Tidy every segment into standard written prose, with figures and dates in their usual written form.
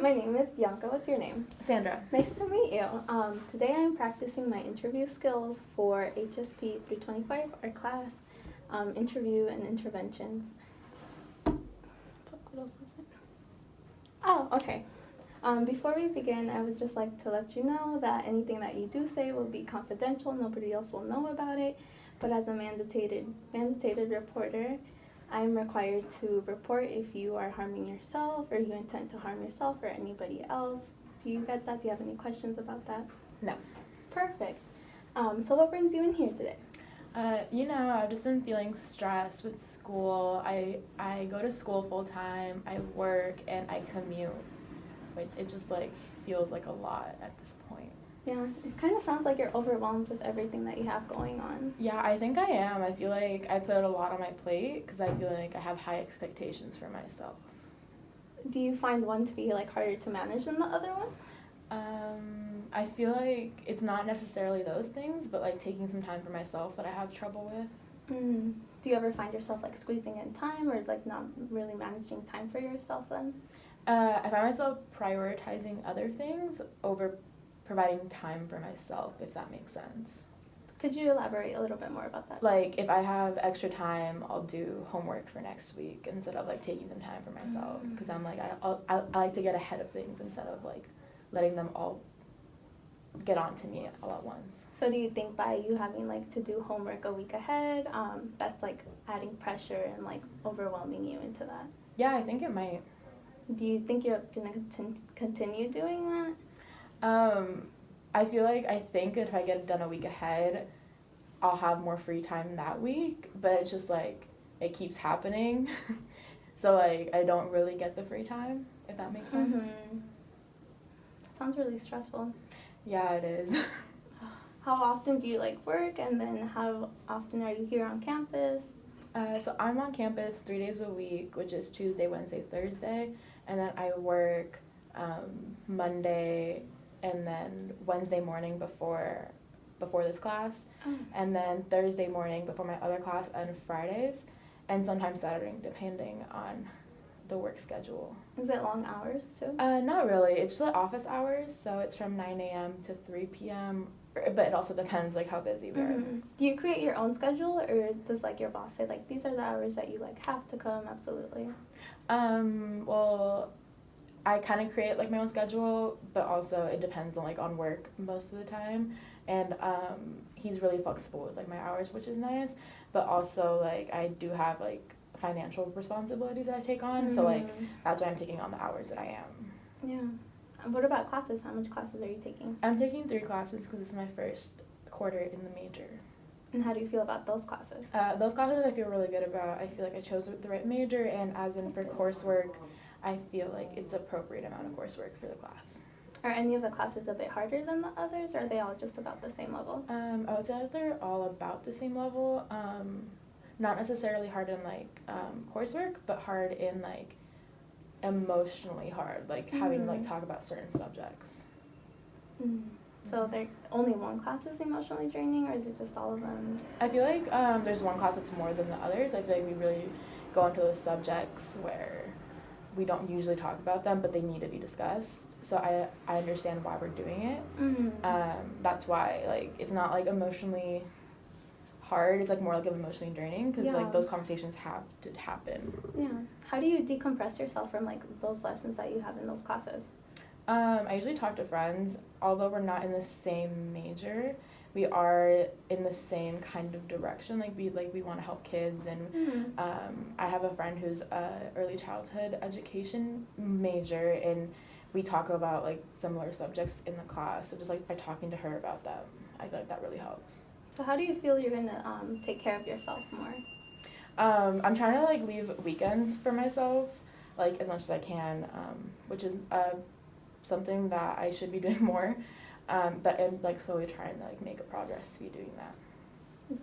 My name is Bianca. What's your name? Sandra. Nice to meet you. Today I'm practicing my interview skills for HSP 325, our class, interview and interventions. What else was it? Oh, okay. Before we begin, I would just like to let you know that anything that you do say will be confidential. Nobody else will know about it. But as a mandated reporter, I am required to report if you are harming yourself or you intend to harm yourself or anybody else. Do you get that? Do you have any questions about that? No. Perfect. So what brings you in here today? I've just been feeling stressed with school. I go to school full time, I work, and I commute. Which it just feels like a lot at this point. Yeah, it kind of sounds like you're overwhelmed with everything that you have going on. Yeah, I think I am. I feel like I put a lot on my plate because I feel like I have high expectations for myself. Do you find one to be harder to manage than the other one? I feel like it's not necessarily those things, but taking some time for myself that I have trouble with. Do you ever find yourself squeezing in time or not really managing time for yourself then? I find myself prioritizing other things over providing time for myself, if that makes sense. Could you elaborate a little bit more about that? If I have extra time, I'll do homework for next week instead of taking some time for myself, because I'm I like to get ahead of things instead of letting them all get on to me all at once. So do you think by you having to do homework a week ahead, that's adding pressure and overwhelming you into that? Yeah, I think it might. Do you think you're gonna continue doing that? I feel I think if I get it done a week ahead, I'll have more free time that week, but it's just it keeps happening. So I don't really get the free time, if that makes sense. Mm-hmm. Sounds really stressful. Yeah, it is. How often do you work, and then how often are you here on campus? So I'm on campus 3 days a week, which is Tuesday, Wednesday, Thursday, and then I work Monday and then Wednesday morning before this class, and then Thursday morning before my other class, and Fridays, and sometimes Saturday, depending on the work schedule. Is it long hours too? Not really. It's just office hours, so it's from 9 a.m. to 3 p.m., but it also depends how busy we are. Mm-hmm. Do you create your own schedule, or does your boss say these are the hours that you have to come? Absolutely. Well, I kind of create my own schedule, but also it depends on work most of the time, and he's really flexible with my hours, which is nice, but also I do have financial responsibilities that I take on, Mm-hmm. so that's why I'm taking on the hours that I am. Yeah. What about classes? How much classes are you taking? I'm taking 3 classes because this is my first quarter in the major. And how do you feel about those classes? Those classes I feel really good about. I feel I chose the right major, and as in for coursework, I feel it's appropriate amount of coursework for the class. Are any of the classes a bit harder than the others, or are they all just about the same level? I would say they're all about the same level. Not necessarily hard in coursework, but hard in emotionally hard, having to talk about certain subjects. So there only one class is emotionally draining, or is it just all of them? I feel there's one class that's more than the others. I feel we really go into those subjects where we don't usually talk about them, but they need to be discussed. So I understand why we're doing it. Mm-hmm. That's why it's not emotionally hard. It's more emotionally draining because those conversations have to happen. Yeah. How do you decompress yourself from those lessons that you have in those classes? I usually talk to friends. Although we're not in the same major, we are in the same kind of direction. We want to help kids, and I have a friend who's a early childhood education major, and we talk about similar subjects in the class. So just by talking to her about them, I feel that really helps. So how do you feel you're gonna take care of yourself more? I'm trying to leave weekends for myself, as much as I can, which is something that I should be doing more. But I'm slowly trying to make a progress to be doing that.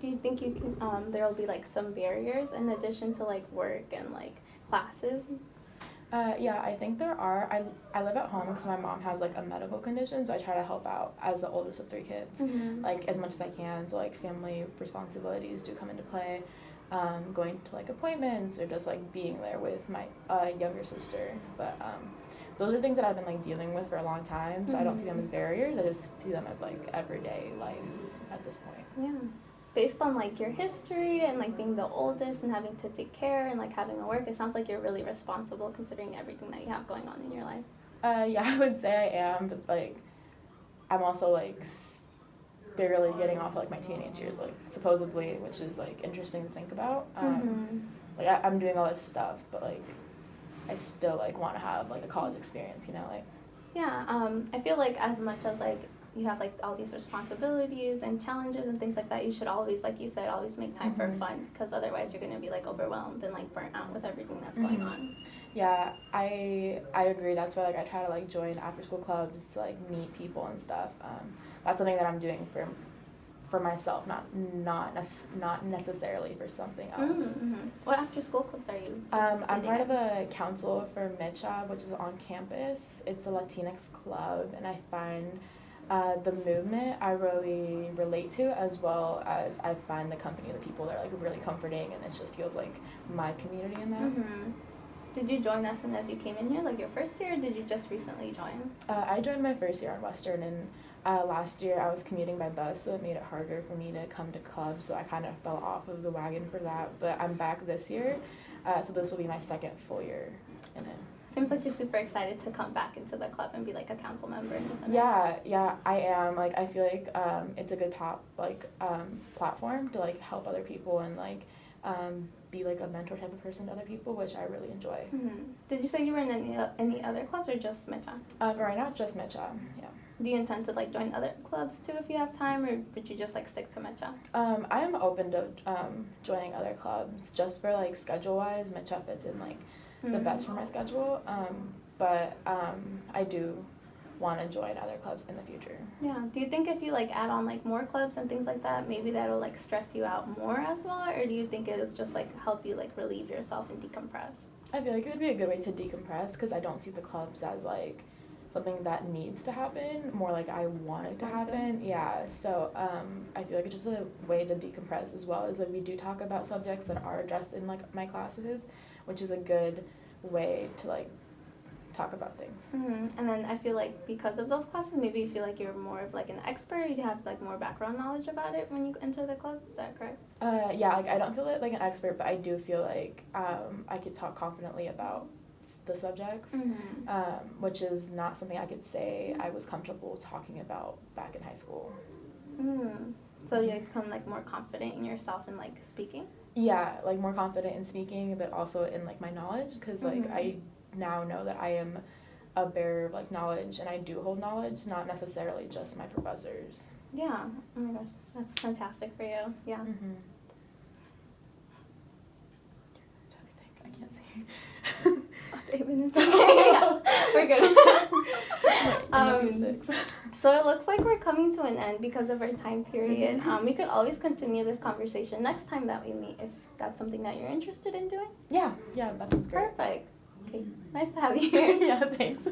Do you think you can? There will be some barriers in addition to work and classes? Yeah, I think there are. I live at home because my mom has a medical condition, so I try to help out as the oldest of 3 kids, as much as I can. So family responsibilities do come into play. Going to appointments or just being there with my younger sister. But those are things that I've been like dealing with for a long time, so I don't see them as barriers. I just see them as like everyday life at this point. Yeah. Based on like your history and like being the oldest and having to take care and like having to work, it sounds like you're really responsible considering everything that you have going on in your life. Yeah, I would say I am, but like I'm also like barely getting off like my teenage years, like supposedly, which is like interesting to think about. Like I'm doing all this stuff, but like I still like want to have like a college experience, you know, like. Yeah, I feel like as much as like you have like all these responsibilities and challenges and things like that, you should always, like you said, always make time for fun, because otherwise you're gonna be like overwhelmed and like burnt out with everything that's going on. Yeah, I agree. That's why like I try to like join after school clubs to like meet people and stuff. That's something that I'm doing for myself, not necessarily for something else. What after school clubs are you? I'm part of the council for MICHA, which is on campus. It's a Latinx club, and I find the movement I really relate to, as well as I find the company of the people that are like really comforting, and it just feels like my community in that. Did you join as soon as you came in here, like your first year, or did you just recently join? I joined my first year on Western, and last year I was commuting by bus, so it made it harder for me to come to clubs, so I kind of fell off of the wagon for that. But I'm back this year, so this will be my second full year in it. Seems like you're super excited to come back into the club and be like a council member. Yeah, I am. Like I feel like it's a good platform to like help other people and like be like a mentor type of person to other people, which I really enjoy. Did you say you were in any other clubs or just MICHA? For right now, just MICHA. Yeah. Do you intend to like join other clubs too if you have time, or would you just like stick to MICHA? I am open to joining other clubs just for like schedule wise. MICHA fits in like the best for my schedule. But I do want to join other clubs in the future. Yeah. Do you think if you like add on like more clubs and things like that, maybe that'll like stress you out more as well, or do you think it'll just like help you like relieve yourself and decompress? I feel like it would be a good way to decompress, because I don't see the clubs as like something that needs to happen, more like I want it to happen. Yeah, so I feel like it's just a way to decompress, as well as like we do talk about subjects that are addressed in like my classes, which is a good way to like talk about things. And then I feel like because of those classes, maybe you feel like you're more of like an expert, you have like more background knowledge about it when you enter the club. Is that correct? Yeah, like I don't feel like an expert, but I do feel like I could talk confidently about the subjects, which is not something I could say I was comfortable talking about back in high school. So you become like more confident in yourself and like speaking? Yeah, like more confident in speaking, but also in like my knowledge, because like I now know that I am a bearer of like knowledge, and I do hold knowledge, not necessarily just my professors. Yeah. Oh my gosh, that's fantastic for you. Yeah. I can't see. 8 minutes. Okay, yeah, we're good. So it looks like we're coming to an end because of our time period. We could always continue this conversation next time that we meet, if that's something that you're interested in doing. Yeah, that sounds great. Perfect. Okay, nice to have you here. Yeah, thanks.